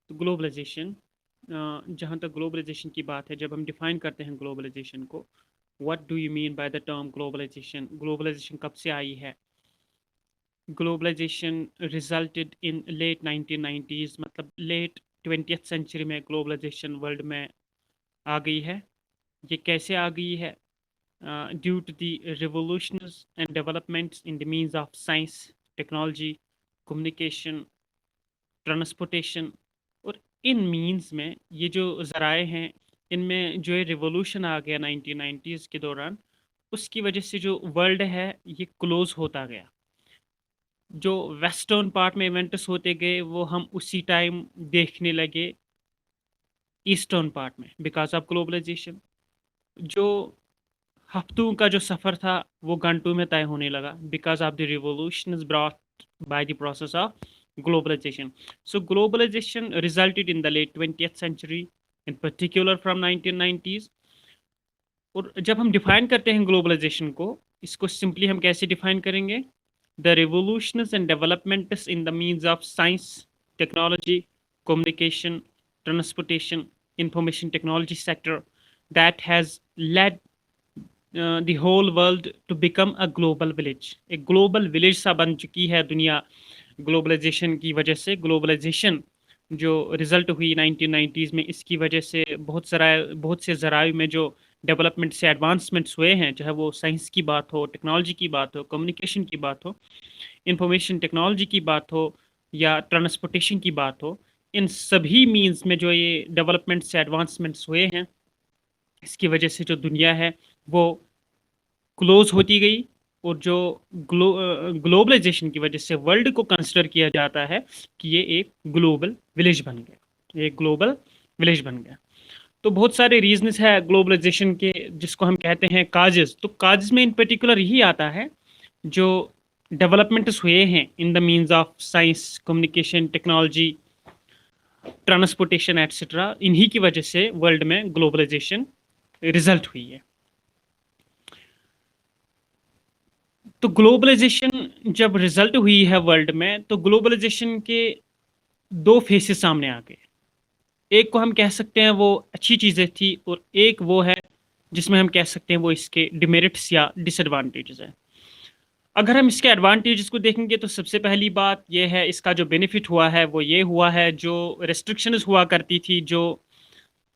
तो ग्लोबलाइजेशन, जहाँ तक ग्लोबलाइजेशन की बात है, जब हम डिफाइन करते हैं ग्लोबलाइजेशन को, what do you mean by the term globalisation? Globalisation कब से आई है? Globalisation resulted in late 1990s, मतलब लेट 20th सेंचुरी में ग्लोबलाइजेशन वर्ल्ड में आ गई है। ये कैसे आ गई है? Due to the revolutions and developments in the means of science, technology, communication, transportation. और इन मीन्स में ये जो ज़राए हैं, इनमें जो ये रिवोल्यूशन आ गया 1990s के दौरान, उसकी वजह से जो वर्ल्ड है ये क्लोज होता गया। जो वेस्टर्न पार्ट में इवेंट्स होते गए वो हम उसी टाइम देखने लगे ईस्टर्न पार्ट में, बिकॉज ऑफ ग्लोबलाइजेशन। जो हफ्तों का जो सफ़र था वो घंटों में तय होने लगा, because of the revolution brought by the process of globalization. So globalization resulted in the late 20th century, in particular from 1990s. और जब हम डिफाइन करते हैं ग्लोबलाइजेशन को, इसको सिंपली हम कैसे डिफाइन करेंगे? The revolutions and developments in the means of science, technology, communication, transportation, information technology sector that has led the whole world to become a global village. एक ग्लोबल विलेज सा बन चुकी है दुनिया ग्लोबलाइजेशन की वजह से। ग्लोबलाइजेशन जो रिजल्ट हुई 1990s में, इसकी वजह से बहुत से ज़राए में जो डेवलपमेंट से एडवांसमेंट्स हुए हैं, चाहे वो साइंस की बात हो, टेक्नोलॉजी की बात हो, कम्युनिकेशन की बात हो, इंफॉर्मेशन टेक्नोलॉजी की बात हो, या ट्रांसपोर्टेशन की बात हो, इन सभी मीन्स में जो ये डेवलपमेंट से एडवांसमेंट्स हुए हैं, इसकी वजह से जो दुनिया है वो क्लोज होती गई। और जो ग्लोबलाइजेशन की वजह से वर्ल्ड को कंसिडर किया जाता है कि ये एक ग्लोबल विलेज बन गया, एक ग्लोबल विलेज बन गया। तो बहुत सारे रीजंस है ग्लोबलाइजेशन के, जिसको हम कहते हैं काजेस। तो काजेस में इन पर्टिकुलर यही आता है, जो डेवलपमेंट्स हुए हैं in the means of science, communication, technology, transportation etcetera, इन्हीं की वजह से वर्ल्ड में ग्लोबलाइजेशन रिजल्ट हुई है। तो ग्लोबलाइजेशन जब रिजल्ट हुई है वर्ल्ड में, तो ग्लोबलाइजेशन के दो फेसेस सामने आ गए। एक को हम कह सकते हैं वो अच्छी चीज़ें थी, और एक वो है जिसमें हम कह सकते हैं वो इसके डिमेरिट्स या डिसएडवांटेजेस हैं। अगर हम इसके एडवांटेजेस को देखेंगे तो सबसे पहली बात यह है, इसका जो बेनिफिट हुआ है वो ये हुआ है, जो रेस्ट्रिक्शंस हुआ करती थी, जो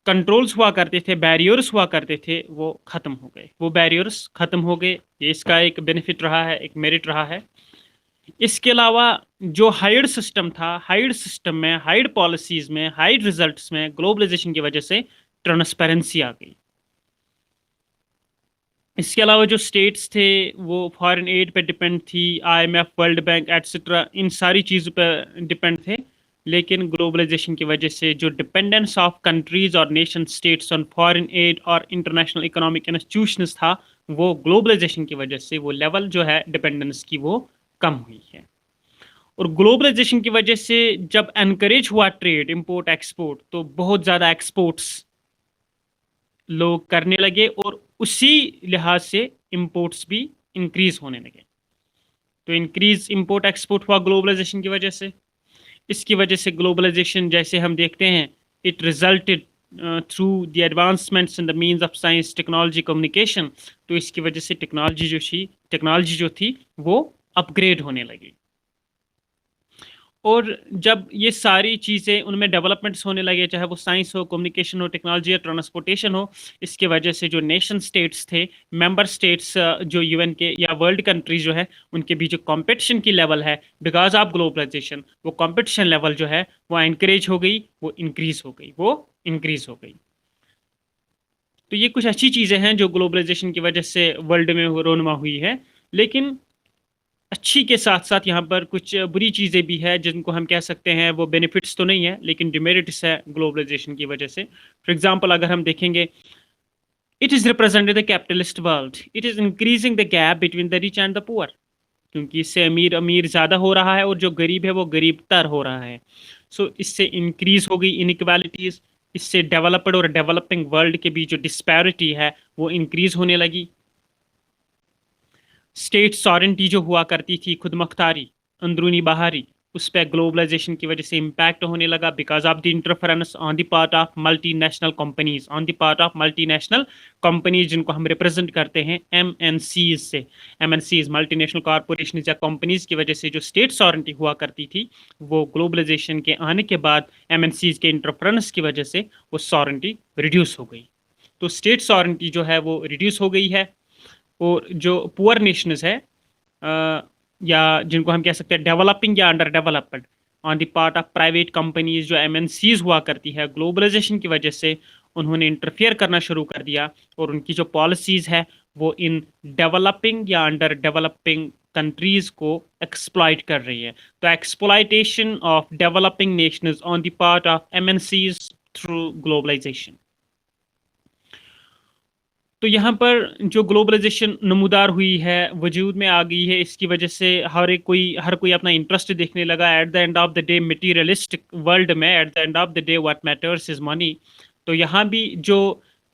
कंट्रोल्स हुआ करते थे, बैरियर्स हुआ करते थे, वो ख़त्म हो गए। वो बैरियर्स ख़त्म हो गए, ये इसका एक बेनिफिट रहा है, एक मेरिट रहा है। इसके अलावा जो हाइड सिस्टम था, हाइड सिस्टम में, हाइड पॉलिसीज़ में, हाइड रिजल्ट्स में ग्लोबलाइजेशन की वजह से ट्रांसपेरेंसी आ गई। इसके अलावा जो स्टेट्स थे वो फॉरेन एड पे डिपेंड थी, आईएमएफ, वर्ल्ड बैंक एट्सेट्रा, इन सारी चीज़ों पे डिपेंड थे। लेकिन ग्लोबलाइजेशन की वजह से जो डिपेंडेंस ऑफ कंट्रीज और nation states on foreign add और इंटरनेशनल इकोनॉमिक इंस्टीट्यूशंस था, वो ग्लोबलाइजेशन की वजह से वो लेवल जो है डिपेंडेंस की वो कम हुई है। और ग्लोबलाइजेशन की वजह से जब एनकरेज हुआ ट्रेड, इंपोर्ट एक्सपोर्ट, तो बहुत ज़्यादा एक्सपोर्ट्स लोग करने लगे, और उसी लिहाज से इंपोर्ट्स भी इंक्रीज होने लगे। तो इंक्रीज इंपोर्ट एक्सपोर्ट हुआ ग्लोबलाइजेशन की वजह से। इसकी वजह से ग्लोबलाइजेशन जैसे हम देखते हैं, it resulted through the advancements in the means of science, technology, communication. तो इसकी वजह से टेक्नोलॉजी जो थी वो अपग्रेड होने लगी। और जब ये सारी चीज़ें उनमें डेवलपमेंट्स होने लगे, चाहे वो साइंस हो, कम्युनिकेशन हो, टेक्नोलॉजी या ट्रांसपोर्टेशन हो, इसके वजह से जो नेशन स्टेट्स थे, मेंबर स्टेट्स, जो यूएन के या वर्ल्ड कंट्रीज जो है, उनके बीच जो कंपटीशन की लेवल है बिकॉज ऑफ ग्लोबलाइजेशन, वो कंपटीशन लेवल जो है वो एनकरेज हो गई, वो इंक्रीज हो गई, वो इंक्रीज हो गई। तो ये कुछ अच्छी चीज़ें हैं जो ग्लोबलाइजेशन की वजह से वर्ल्ड में रोनमा हुई है। लेकिन अच्छी के साथ साथ यहाँ पर कुछ बुरी चीज़ें भी है, जिनको हम कह सकते हैं वो बेनिफिट्स तो नहीं है लेकिन डिमेरिट्स है ग्लोबलाइजेशन की वजह से। फॉर एग्जांपल अगर हम देखेंगे, it is represented the capitalist world, it is increasing the gap between the rich and the poor. क्योंकि इससे अमीर अमीर ज़्यादा हो रहा है और जो गरीब है वो गरीबतर हो रहा है। सो इससे इंक्रीज हो गई इनइक्वालिटीज़, इससे डेवलप्ड और डेवलपिंग वर्ल्ड के बीच जो डिस्पैरिटी है वो इंक्रीज होने लगी। स्टेट सॉरेंटी जो हुआ करती थी, खुद मुख्तारी, अंदरूनी बाहरी, उस पे ग्लोबलाइजेशन की वजह से इम्पैक्ट होने लगा because of the interference on the part of multinational companies, on the part of multinational companies जिनको हम रिप्रेजेंट करते हैं एमएनसीज से। एमएनसीज मल्टीनेशनल कॉरपोरेशन या कंपनीज की वजह से जो स्टेट सॉवरेंटी हुआ करती थी, वो ग्लोबलाइजेशन के आने के बाद एमएनसीज के इंटरफेरेंस की वजह से वो सॉवरेंटी रिड्यूस हो गई। तो स्टेट सॉवरेंटी जो है वो रिड्यूस हो गई है। और जो पुअर नेशंस है या जिनको हम कह सकते हैं डेवलपिंग या under developed on the part of private companies जो एमएनसीज हुआ करती है, ग्लोबलाइजेशन की वजह से उन्होंने इंटरफेयर करना शुरू कर दिया और उनकी जो पॉलिसीज है वो इन डेवलपिंग या अंडर डेवलपिंग कंट्रीज को एक्सप्लॉइट कर रही है। तो exploitation of developing nations on the part of MNCs through globalisation. तो यहाँ पर जो ग्लोबलाइजेशन नमूदार हुई है, वजूद में आ गई है, इसकी वजह से हर कोई अपना इंटरेस्ट देखने लगा। At the end of the day materialistic world में at the end of the day what matters is money. तो यहाँ भी जो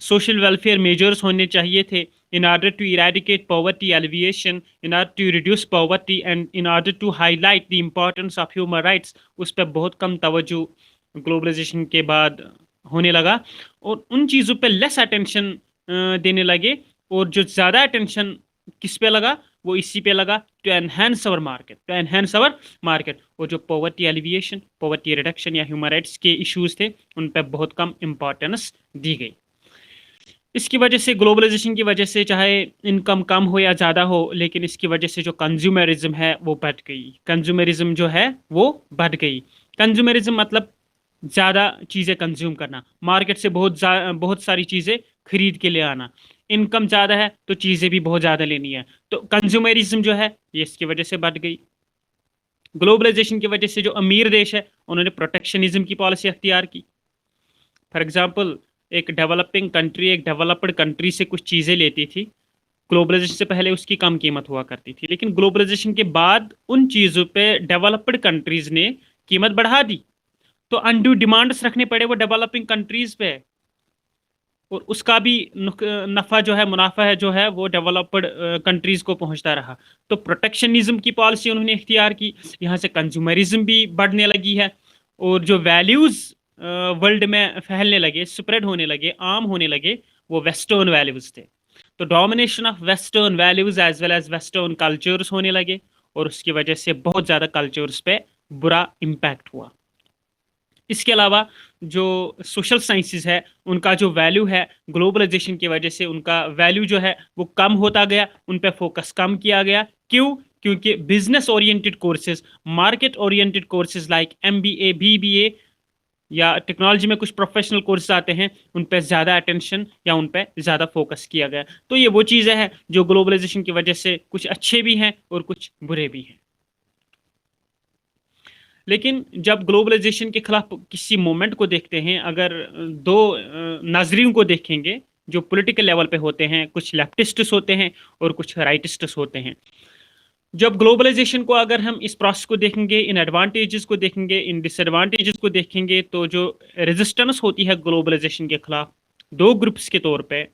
सोशल वेलफेयर मेजर्स होने चाहिए थे in order to eradicate poverty alleviation, in order to reduce poverty and in order to highlight the importance of human rights, उस पर बहुत कम तवज्जो ग्लोबलाइजेशन के बाद होने लगा और उन चीज़ों पे लेस अटेंशन देने लगे। और जो ज़्यादा अटेंशन किस पे लगा, वो इसी पे लगा, to enhance our market, to enhance our market. और जो पॉवर्टी एलिविएशन, पॉवर्टी रिडक्शन या ह्यूमन राइट्स के इश्यूज थे, उन पे बहुत कम इंपॉर्टेंस दी गई। इसकी वजह से ग्लोबलाइजेशन की वजह से चाहे इनकम कम हो या ज़्यादा हो, लेकिन इसकी वजह से जो कंज्यूमरिज्म है वो बढ़ गई। कंज्यूमरिज्म जो है वो बढ़ गई। कंज्यूमरिज्म मतलब ज़्यादा चीज़ें कंज्यूम करना, मार्केट से बहुत सारी चीज़ें खरीद के ले आना। इनकम ज़्यादा है तो चीज़ें भी बहुत ज़्यादा लेनी है, तो कंज्यूमरिज्म जो है ये इसकी वजह से बढ़ गई। ग्लोबलाइजेशन की वजह से जो अमीर देश है उन्होंने प्रोटेक्शनिज्म की पॉलिसी अख्तियार की। फॉर एग्जाम्पल, एक डेवलपिंग कंट्री एक डेवलप्ड कंट्री से कुछ चीज़ें लेती थी, ग्लोबलाइजेशन से पहले उसकी कम कीमत हुआ करती थी, लेकिन ग्लोबलाइजेशन के बाद उन चीज़ों पे डेवलप्ड कंट्रीज़ ने कीमत बढ़ा दी, तो अनड्यू डिमांड्स रखने पड़े वो डेवलपिंग कंट्रीज़ पे, और उसका भी नफ़ा जो है, मुनाफा है जो है, वो डेवलप्ड कंट्रीज़ को पहुंचता रहा। तो प्रोटेक्शनिज्म की पॉलिसी उन्होंने इख्तियार की। यहाँ से कंज्यूमरिज्म भी बढ़ने लगी है और जो वैल्यूज़ वर्ल्ड में फैलने लगे, स्प्रेड होने लगे, आम होने लगे, वो वेस्टर्न वैल्यूज़ थे। तो domination of western values as well as western cultures होने लगे और उसकी वजह से बहुत ज़्यादा कल्चर्स पे बुरा इम्पैक्ट हुआ। इसके अलावा जो सोशल साइंसेस है उनका जो वैल्यू है, ग्लोबलाइजेशन की वजह से उनका वैल्यू जो है वो कम होता गया, उन पे फोकस कम किया गया। क्यों? क्योंकि business oriented courses, market oriented courses like MBA, BBA या टेक्नोलॉजी में कुछ प्रोफेशनल कोर्सेज आते हैं, उन पे ज़्यादा अटेंशन या उन पे ज़्यादा फोकस किया गया। तो ये वो चीज़ें हैं जो ग्लोबलाइजेशन की वजह से कुछ अच्छे भी हैं और कुछ बुरे भी हैं। लेकिन जब ग्लोबलाइजेशन के खिलाफ किसी मूवमेंट को देखते हैं, अगर दो नाजरीन को देखेंगे जो पॉलिटिकल लेवल पे होते हैं, कुछ लेफ्टिस्ट्स होते हैं और कुछ राइटिस्ट्स होते हैं। जब ग्लोबलाइजेशन को अगर हम इस प्रोसेस को देखेंगे, इन एडवांटेजेस को देखेंगे, इन डिसएडवांटेजेस को देखेंगे, तो जो रेजिस्टेंस होती है ग्लोबलाइजेशन के खिलाफ, दो ग्रुप्स के तौर पे,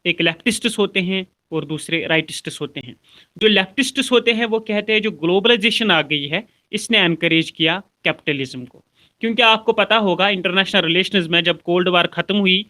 एक लेफ्टिस्ट्स होते हैं और दूसरे राइटिस्ट्स होते हैं। जो लेफ्टिस्ट्स होते हैं वो कहते हैं जो ग्लोबलाइजेशन आ गई है इसने एनकरेज किया कैपिटलिज्म को। क्योंकि आपको पता होगा इंटरनेशनल रिलेशंस में जब कोल्ड वार खत्म हुई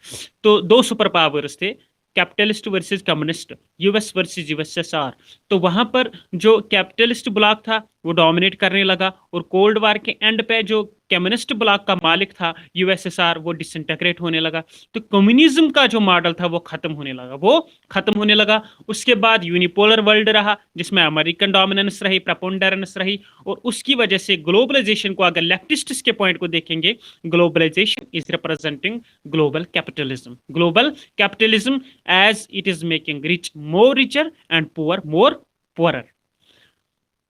तो दो सुपर पावर्स थे, capitalist versus communist, US versus USSR. तो वहां पर जो कैपिटलिस्ट ब्लॉक था वो डोमिनेट करने लगा और कोल्ड वार के एंड पे जो कम्युनिस्ट ब्लॉक का मालिक था यूएसएसआर, वो डिसइंटीग्रेट होने लगा। तो कम्युनिज्म का जो मॉडल था वो खत्म होने लगा। उसके बाद यूनिपोलर वर्ल्ड रहा जिसमें अमेरिकन डोमिनेंस रही, प्रेपोंडेरेंस रही, और उसकी वजह से ग्लोबलाइजेशन को अगर लेफ्टिस्ट के पॉइंट को देखेंगे, globalisation is representing global capitalism as it is making rich more richer and poor more poorer।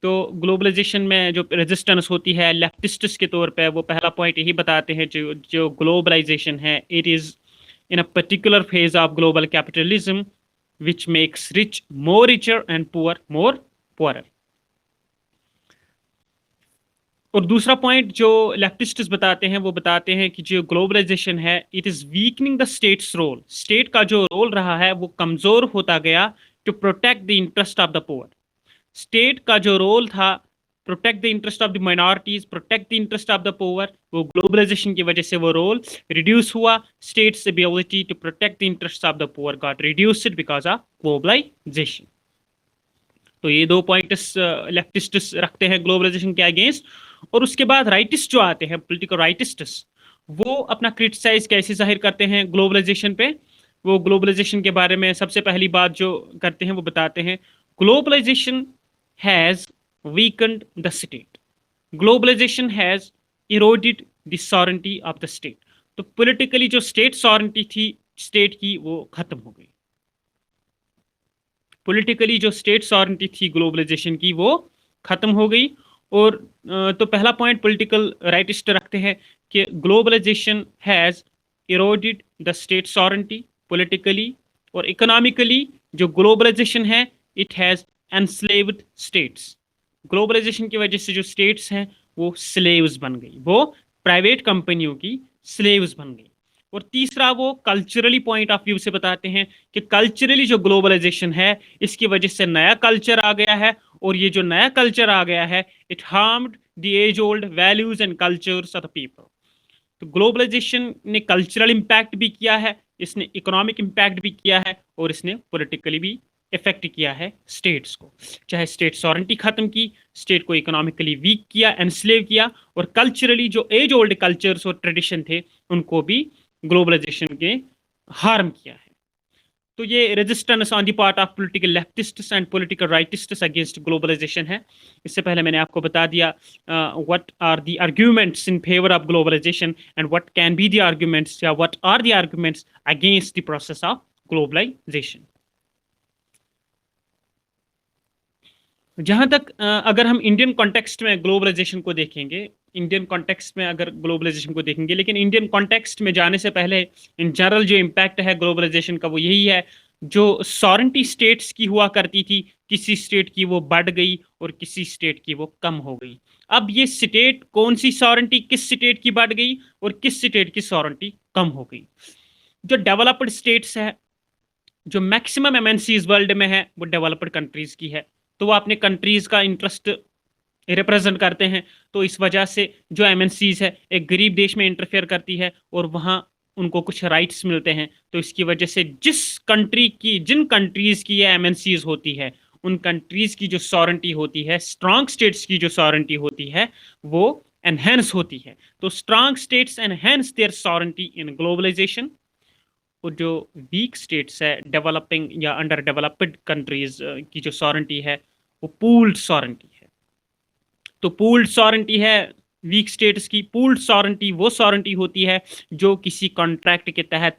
तो ग्लोबलाइजेशन में जो रेजिस्टेंस होती है लेफ्टिस्ट्स के तौर पे, वो पहला पॉइंट यही बताते हैं जो ग्लोबलाइजेशन है, it is in a particular phase of global capitalism which makes rich more richer and poor more poorer. और दूसरा पॉइंट जो लेफ्टिस्ट्स बताते हैं वो बताते हैं कि जो ग्लोबलाइजेशन है it is weakening the state's role. State का जो रोल रहा है वो कमजोर होता गया to protect the interest of the poor. State का जो रोल था protect the interest of the minorities, protect the interest of the poor. वो ग्लोबलाइजेशन की वजह से वो रोल रिड्यूस हुआ। State's ability to protect the interest of the poor got reduced because of globalisation. तो ये दो पॉइंट्स लेफ्टिस्ट्स रखते हैं ग्लोबलाइजेशन के अगेंस्ट। और उसके बाद राइटिस्ट जो आते हैं, पॉलिटिकल राइटिस्ट्स, वो अपना क्रिटिसाइज कैसे जाहिर करते हैं ग्लोबलाइजेशन पे। वो ग्लोबलाइजेशन के बारे में सबसे पहली बात जो करते हैं वो बताते हैं, globalisation has weakened the state, globalisation has eroded the sovereignty of the state. तो पॉलिटिकली जो स्टेट सॉवरेंटी थी स्टेट की, वो खत्म हो गई। पॉलिटिकली जो स्टेट सॉवरेंटी थी ग्लोबलाइजेशन की, वो खत्म हो गई। और तो पहला पॉइंट पॉलिटिकल राइटिस्ट रखते हैं कि globalisation has eroded the state sovereignty politically और इकोनॉमिकली। जो ग्लोबलाइजेशन है, it has enslaved states. Globalisation की वजह से जो स्टेट्स हैं वो स्लेव्स बन गई, वो प्राइवेट कंपनियों की स्लेव्स बन गई। और तीसरा वो कल्चरली पॉइंट ऑफ व्यू से बताते हैं कि कल्चरली जो ग्लोबलाइजेशन है, इसकी वजह से नया कल्चर आ गया है। और ये जो नया कल्चर आ गया है, it harmed the age old values and cultures of the people. तो ग्लोबलाइजेशन ने कल्चरल इम्पैक्ट भी किया है, इसने इकोनॉमिक इम्पैक्ट भी किया है, और इसने पॉलिटिकली भी इफेक्ट किया है स्टेट्स को। चाहे स्टेट सॉवरेंटी खत्म की, स्टेट को इकोनॉमिकली वीक किया, एनस्लेव किया, और कल्चरली जो एज ओल्ड कल्चर्स और ट्रेडिशन थे उनको भी ग्लोबलाइजेशन के हार्म किया है। तो ये resistance on the part of political leftists and political rightists against globalisation है। इससे पहले मैंने आपको बता दिया what are the arguments in favour of globalisation and what can be the arguments, या what are the arguments against the process of globalisation. जहां तक अगर हम इंडियन कॉन्टेक्स्ट में ग्लोबलाइजेशन को देखेंगे, इंडियन कॉन्टेक्स्ट में अगर ग्लोबलाइजेशन को देखेंगे, लेकिन इंडियन कॉन्टेक्स्ट में जाने से पहले इन जनरल जो इम्पैक्ट है ग्लोबलाइजेशन का वो यही है, जो सॉवरेंटी स्टेट्स की हुआ करती थी, किसी स्टेट की वो बढ़ गई और किसी स्टेट की वो कम हो गई। अब ये स्टेट कौन सी सॉवरेंटी किस स्टेट की बढ़ गई और किस स्टेट की सॉवरेंटी कम हो गई। जो डेवलप्ड स्टेट्स है, जो मैक्सिमम एमएनसीज वर्ल्ड में है, वो डेवलप्ड कंट्रीज की है। तो वो अपने कंट्रीज का इंटरेस्ट रिप्रेजेंट करते हैं। तो इस वजह से जो एमएनसीज है एक गरीब देश में इंटरफेयर करती है और वहाँ उनको कुछ राइट्स मिलते हैं। तो इसकी वजह से जिन कंट्रीज की ये एमएनसीज होती है, उन कंट्रीज की जो सॉवरेंटी होती है, स्ट्रांग स्टेट्स की जो सॉवरेंटी होती है, वो एनहेंस होती है। तो strong states enhance their sovereignty in globalisation. और जो वीक स्टेट्स है, डेवलपिंग या अंडर डेवलप्ड कंट्रीज की जो सॉवरेंटी है, वो पूल्ड सॉवरेंटी है। तो पूल्ड सॉवरेंटी है वीक स्टेट्स की। पूल्ड सॉवरेंटी वो सॉवरेंटी होती है जो किसी कॉन्ट्रैक्ट के तहत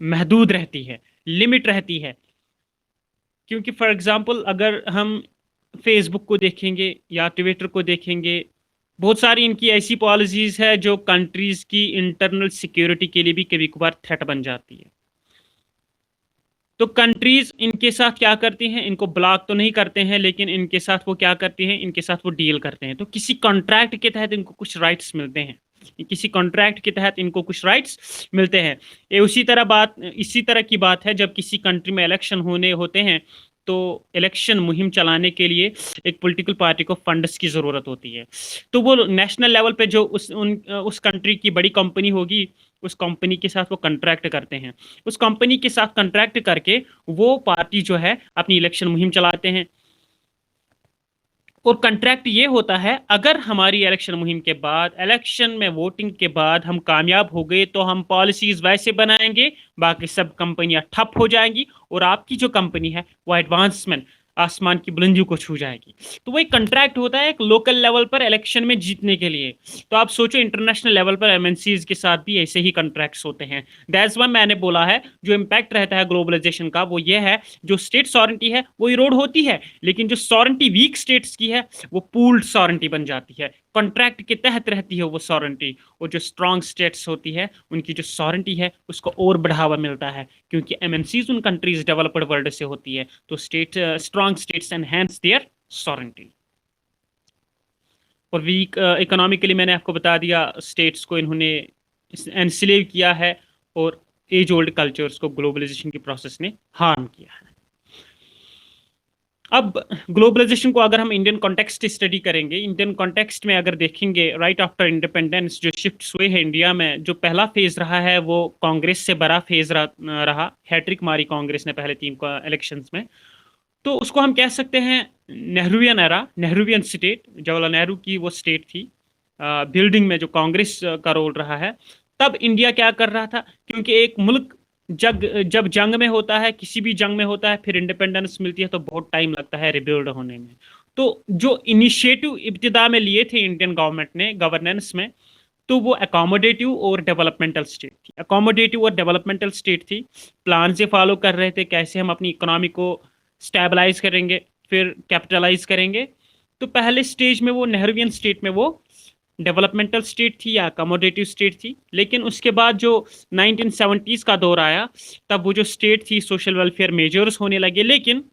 महदूद रहती है, लिमिट रहती है। क्योंकि फॉर एग्जांपल अगर हम फेसबुक को देखेंगे या ट्विटर को देखेंगे, बहुत सारी इनकी ऐसी पॉलिसीज है जो कंट्रीज की इंटरनल सिक्योरिटी के लिए भी कभी कभार थ्रेट बन जाती है। तो कंट्रीज इनके साथ क्या करती हैं, इनको ब्लॉक तो नहीं करते हैं, लेकिन इनके साथ वो क्या करती हैं, इनके साथ वो डील करते हैं। तो किसी कॉन्ट्रैक्ट के तहत इनको कुछ राइट्स मिलते हैं, किसी कॉन्ट्रैक्ट के तहत इनको कुछ राइट्स मिलते हैं। ये इसी तरह की बात है जब किसी कंट्री में इलेक्शन होने होते हैं, तो इलेक्शन मुहिम चलाने के लिए एक पॉलिटिकल पार्टी को फंड्स की ज़रूरत होती है। तो वो नेशनल लेवल पे जो उस कंट्री की बड़ी कंपनी होगी, उस कंपनी के साथ वो कॉन्ट्रैक्ट करते हैं। उस कंपनी के साथ कॉन्ट्रैक्ट करके वो पार्टी जो है अपनी इलेक्शन मुहिम चलाते हैं। और कॉन्ट्रैक्ट ये होता है, अगर हमारी इलेक्शन मुहिम के बाद, इलेक्शन में वोटिंग के बाद हम कामयाब हो गए, तो हम पॉलिसीज वैसे बनाएंगे, बाकी सब कंपनियां ठप हो जाएंगी और आपकी जो कंपनी है वो एडवांसमेंट, आसमान की बुलंदियों को छू जाएगी। तो वो एक कॉन्ट्रैक्ट होता है एक लोकल लेवल पर इलेक्शन में जीतने के लिए। तो आप सोचो इंटरनेशनल लेवल पर एमएनसीज के साथ भी ऐसे ही कॉन्ट्रैक्ट्स होते हैं। दैट्स व्हाई मैंने बोला है जो इम्पैक्ट रहता है ग्लोबलाइजेशन का वो ये है, जो स्टेट सॉवरेंटी है वो इरोड होती है, लेकिन जो सॉवरेंटी वीक स्टेट्स की है वो पूल्ड सॉवरेंटी बन जाती है, कॉन्ट्रैक्ट के तहत रहती है वो सॉवरेंटी। और जो स्ट्रांग स्टेट्स होती है उनकी जो सॉवरेंटी है उसको और बढ़ावा मिलता है, क्योंकि एमएनसीज उन कंट्रीज डेवलप्ड वर्ल्ड से होती है। तो strong states enhance their sovereignty. और वीक इकोनॉमिकली मैंने आपको बता दिया, स्टेट्स को इन्होंने एनस्लेव किया है और एज ओल्ड कल्चर्स को ग्लोबलाइजेशन की प्रोसेस ने हार्म किया है। अब ग्लोबलाइजेशन को अगर हम इंडियन कॉन्टेक्स्ट स्टडी करेंगे, इंडियन कॉन्टेक्स्ट में अगर देखेंगे, राइट आफ्टर इंडिपेंडेंस जो शिफ्ट हुए हैं इंडिया में, जो पहला फेज रहा है वो कांग्रेस से बड़ा फेज रहा। हैट्रिक मारी कांग्रेस ने पहले 3 इलेक्शंस में। तो उसको हम कह सकते हैं Nehruvian era, Nehruvian state. Jawaharlal Nehru की वो स्टेट थी बिल्डिंग में जो कांग्रेस का रोल रहा है। तब इंडिया क्या कर रहा था, क्योंकि एक मुल्क जब जंग में होता है, किसी भी जंग में होता है, फिर इंडिपेंडेंस मिलती है तो बहुत टाइम लगता है रिबिल्ड होने में। तो जो इनिशिएटिव इब्तिदा में लिए थे इंडियन गवर्नमेंट ने गवर्नेंस में, तो वो अकोमोडेटिव और डेवलपमेंटल स्टेट थी। अकोमोडेटिव और डेवलपमेंटल स्टेट थी। प्लान से फॉलो कर रहे थे कैसे हम अपनी इकोनॉमी को स्टेबलाइज करेंगे, फिर कैपिटलाइज करेंगे। तो पहले स्टेज में वो नेहरूवियन स्टेट में वो डेवलपमेंटल स्टेट थी या अकोमोडेटिव स्टेट थी। लेकिन उसके बाद जो 1970s का दौर आया, तब वो जो स्टेट थी सोशल वेलफेयर मेजर्स होने लगे, लेकिन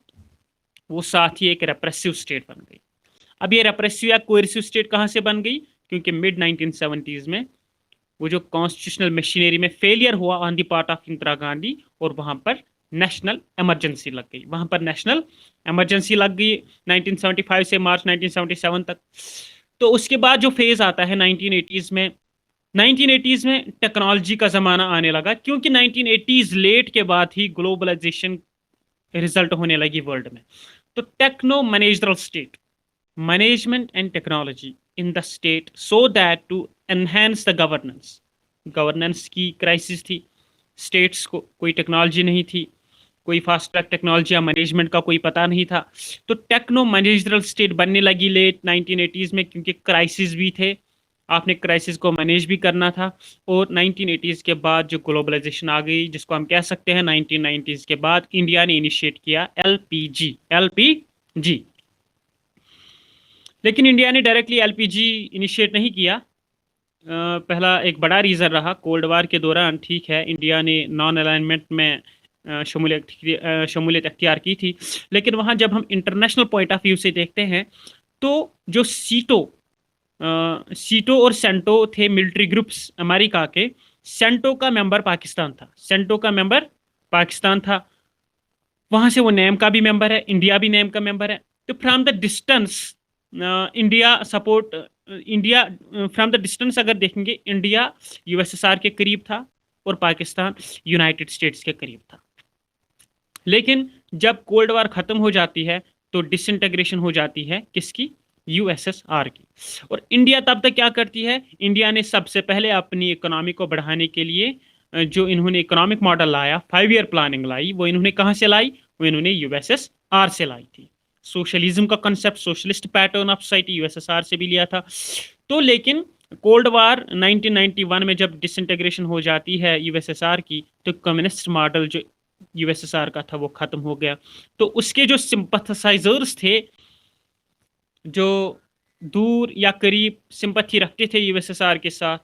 वो साथ ही एक रेप्रेसिव स्टेट बन गई। अब ये रेप्रेसिव या कोएर्सिव स्टेट कहाँ से बन गई, क्योंकि मिड 1970s में वो जो कॉन्स्टिट्यूशनल मशीनरी में फेलियर हुआ on the part of Indira Gandhi, और वहां पर नेशनल इमरजेंसी लग गई। वहां पर नेशनल इमरजेंसी लग गई 1975 से मार्च 1977 तक। तो उसके बाद जो फेज आता है 1980s में, 1980s में टेक्नोलॉजी का जमाना आने लगा, क्योंकि 1980s लेट के बाद ही ग्लोबलाइजेशन रिजल्ट होने लगी वर्ल्ड में। तो techno managerial state, management and technology in the state so that to enhance the governance। Governance की क्राइसिस थी, स्टेट्स को कोई टेक्नोलॉजी नहीं थी, कोई फास्ट ट्रैक टेक्नोलॉजी या मैनेजमेंट का कोई पता नहीं था। तो टेक्नो मैनेजरल स्टेट बनने लगी लेट 1980s में, क्योंकि क्राइसिस भी थे, आपने क्राइसिस को मैनेज भी करना था। और 1980s के बाद जो ग्लोबलाइजेशन आ गई, जिसको हम कह सकते हैं 1990s के बाद इंडिया ने इनिशिएट किया एलपीजी। एलपीजी, लेकिन इंडिया ने डायरेक्टली एलपीजी इनिशिएट नहीं किया। पहला एक बड़ा रीज़न रहा कोल्ड वार के दौरान, ठीक है, इंडिया ने नॉन अलाइनमेंट में शमूलियत अख्तियार की थी। लेकिन वहाँ जब हम इंटरनेशनल पॉइंट ऑफ व्यू से देखते हैं, तो जो सीटो और सेंटो थे मिलिट्री ग्रुप्स अमेरिका के। सेंटो का मेंबर पाकिस्तान था, सेंटो का मेंबर पाकिस्तान था। वहाँ से वो नेम का भी मेंबर है, इंडिया भी नेम का मेंबर है। तो from the distance India support, India from the distance अगर देखेंगे, इंडिया यूएसएसआर के करीब था और पाकिस्तान यूनाइटेड स्टेट्स के करीब था। लेकिन जब कोल्ड वार खत्म हो जाती है, तो डिसइंटीग्रेशन हो जाती है किसकी, यूएसएसआर की। और इंडिया तब तक क्या करती है, इंडिया ने सबसे पहले अपनी इकोनॉमी को बढ़ाने के लिए जो इन्होंने इकोनॉमिक मॉडल लाया, 5 ईयर प्लानिंग लाई, वो इन्होंने कहाँ से लाई, वो इन्होंने यूएसएसआर से लाई थी। सोशलिज्म का concept, socialist pattern of society USSR से भी लिया था। तो लेकिन कोल्ड वार 1991 में जब डिसइंटीग्रेशन हो जाती है यूएसएसआर की, तो कम्युनिस्ट मॉडल जो यूएसएसआर का था वो खत्म हो गया। तो उसके जो सिंपथसाइजर्स थे, जो दूर या करीब सिंपथी रखते थे यूएसएसआर के साथ,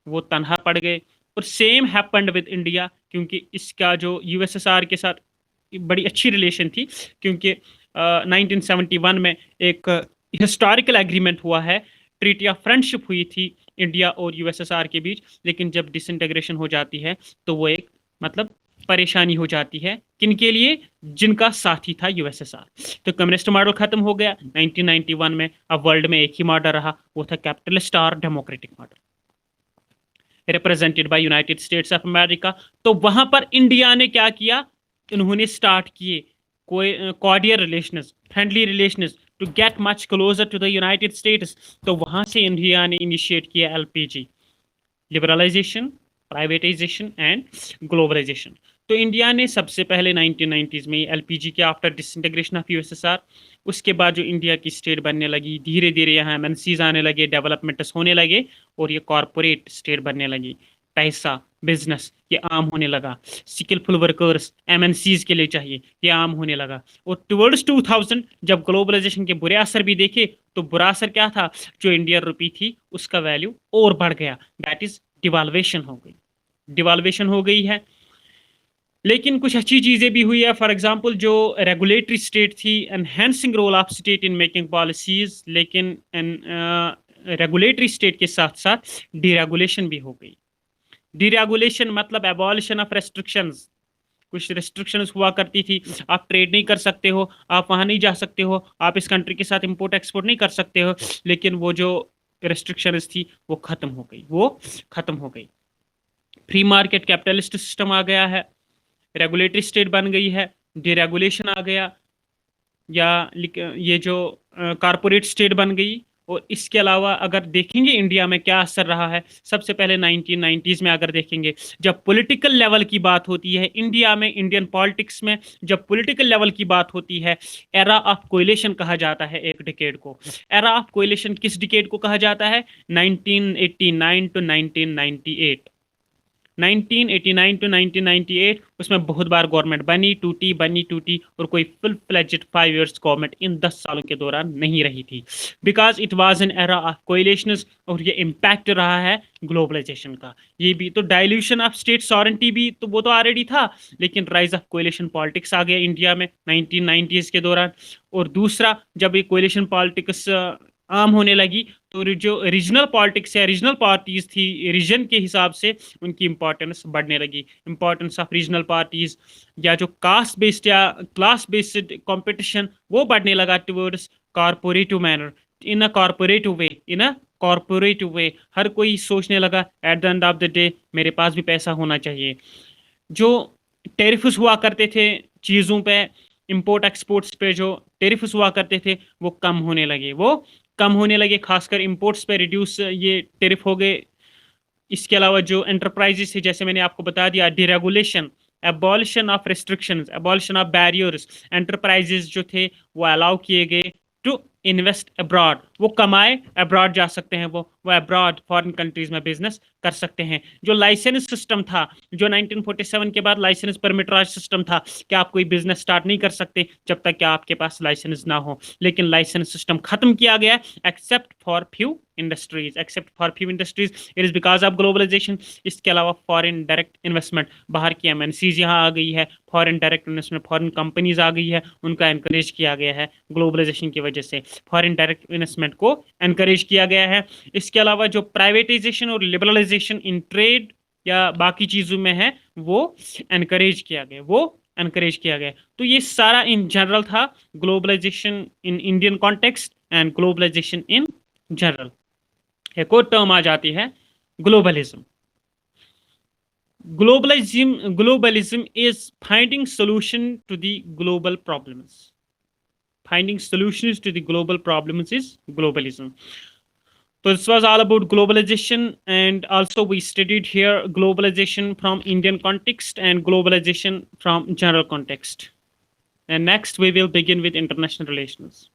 वो तनहा पड़ गए। और सेम हैपेंड विद इंडिया, क्योंकि इसका जो यूएसएसआर के साथ बड़ी अच्छी रिलेशन थी, क्योंकि 1971 में एक हिस्टोरिकल एग्रीमेंट हुआ है, ट्रीटी ऑफ फ्रेंडशिप हुई थी इंडिया और यूएसएसआर के बीच। लेकिन जब डिसइंटीग्रेशन हो जाती है, तो वो एक मतलब परेशानी हो जाती है किन के लिए, जिनका साथी था यूएसएसआर। तो कम्युनिस्ट मॉडल खत्म हो गया 1991 में। अब वर्ल्ड में एक ही मॉडल रहा, वो था कैपिटलिस्ट और democratic model represented by United states of America. तो वहां पर इंडिया ने क्या किया, इन्होंने स्टार्ट किए कोई cordial relations, friendly relations to get much closer to the United States. तो वहां से इंडिया ने इनिशिएट किया LPG, liberalisation, privatisation and globalisation. तो इंडिया ने सबसे पहले 1990s में एलपीजी के आफ्टर डिसइंटीग्रेशन ऑफ यूएसएसआर। उसके बाद जो इंडिया की स्टेट बनने लगी, धीरे धीरे यहाँ एमएनसीज आने लगे, डेवलपमेंट्स होने लगे, और ये कॉरपोरेट स्टेट बनने लगी। पैसा, बिजनेस ये आम होने लगा, स्किलफुल वर्कर्स एमएनसीज के लिए चाहिए, ये आम होने लगा। और टुवर्ड्स 2000 जब ग्लोबलाइजेशन के बुरे असर भी देखे, तो बुरा असर क्या था, जो इंडियन रुपी थी उसका वैल्यू और बढ़ गया, दैट इज डिवाल्वेशन हो गई, डिवाल्वेशन हो गई है। लेकिन कुछ अच्छी चीज़ें भी हुई है। फॉर एग्जांपल जो रेगुलेटरी स्टेट थी, enhancing role of state in making policies, लेकिन रेगुलेटरी स्टेट के साथ साथ डीरेगुलेशन भी हो गई। डीरेगुलेशन मतलब एबॉलिशन ऑफ रेस्ट्रिक्शंस, कुछ रिस्ट्रिक्शंस हुआ करती थी, आप ट्रेड नहीं कर सकते हो, आप वहाँ नहीं जा सकते हो, आप इस कंट्री के साथ इम्पोर्ट एक्सपोर्ट नहीं कर सकते हो, लेकिन वो जो रिस्ट्रिक्शंस थी वो ख़त्म हो गई। फ्री मार्केट कैपिटलिस्ट सिस्टम आ गया है, रेगुलेटरी स्टेट बन गई है, डिरेगुलेशन आ गया, या ये जो कारपोरेट स्टेट बन गई। और इसके अलावा अगर देखेंगे इंडिया में क्या असर रहा है, सबसे पहले 1990s में अगर देखेंगे, जब पॉलिटिकल लेवल की बात होती है इंडिया में, इंडियन पॉलिटिक्स में जब पॉलिटिकल लेवल की बात होती है, एरा ऑफ कोएलिशन कहा जाता है एक डिकेड को। एरा ऑफ कोएलिशन किस डिकेड को कहा जाता है? 1989 टू 1998। 1989 टू 1998 उसमें बहुत बार गवर्नमेंट बनी टूटी और कोई फुल फ्लेजेड 5 इयर्स गवर्नमेंट इन 10 सालों के दौरान नहीं रही थी, because it was an era of coalitions. और ये इम्पैक्ट रहा है ग्लोबलाइजेशन का। ये भी तो डाइल्यूशन ऑफ स्टेट सॉवरेंटी भी तो वो तो ऑलरेडी था, लेकिन राइज ऑफ कोएलिशन पॉलिटिक्स आ गया इंडिया में 1990s के दौरान। और दूसरा, जब ये कोएलिशन पॉलिटिक्स आम होने लगी तो जो रीजनल पॉलिटिक्स या रीजनल पार्टीज थी, रीजन के हिसाब से उनकी इंपॉर्टेंस बढ़ने लगी। इंपॉर्टेंस ऑफ रीजनल पार्टीज या जो कास्ट बेस्ड या क्लास बेस्ड कंपटीशन वो बढ़ने लगा टुवर्ड्स कॉर्पोरेटिव मैनर, इन अ कॉर्पोरेटिव वे। हर कोई सोचने लगा at the end of the day मेरे पास भी पैसा होना चाहिए। जो टेरिफ्स हुआ करते थे चीज़ों पे, इंपोर्ट एक्सपोर्ट्स पे जो टेरिफ्स हुआ करते थे वो कम होने लगे, खासकर इंपोर्ट्स पे रिड्यूस ये टेरिफ हो गए। इसके अलावा जो एंटरप्राइजेस है, जैसे मैंने आपको बता दिया, deregulation, abolition of restrictions, abolition of barriers, enterprises जो थे वो अलाउ किए गए टू इन्वेस्ट अब्रॉड, वो कमाए अब्रॉड जा सकते हैं, वो अब्रॉड फॉरेन कंट्रीज में बिजनेस कर सकते हैं। जो लाइसेंस सिस्टम था, जो 1947 के बाद लाइसेंस परमिट राज सिस्टम था कि आप कोई बिजनेस स्टार्ट नहीं कर सकते जब तक कि आपके पास लाइसेंस ना हो, लेकिन लाइसेंस सिस्टम खत्म किया गया except for few industries. It is because of globalisation. इसके अलावा फॉरेन डायरेक्ट इन्वेस्टमेंट, बाहर की एमएनसीज यहाँ आ गई है, foreign direct investment, foreign companies आ गई है, उनका एनकरेज किया गया है ग्लोबलाइजेशन की वजह से, फॉरेन डायरेक्ट इन्वेस्टमेंट को एनकरेज किया गया है। इसके अलावा जो प्राइवेटाइजेशन और लिबरलाइजेशन इन ट्रेड या बाकी चीज़ों में है वो एनकरेज किया गया। तो ये सारा इन जनरल था globalisation in Indian context and globalisation in general. एक और टर्म आ जाती है globalism. Globalism is finding solution to the global problems. Finding solutions to the global problems is globalism. So this was all about globalization, and also we studied here globalization from Indian context and globalization from general context. And next we will begin with international relations.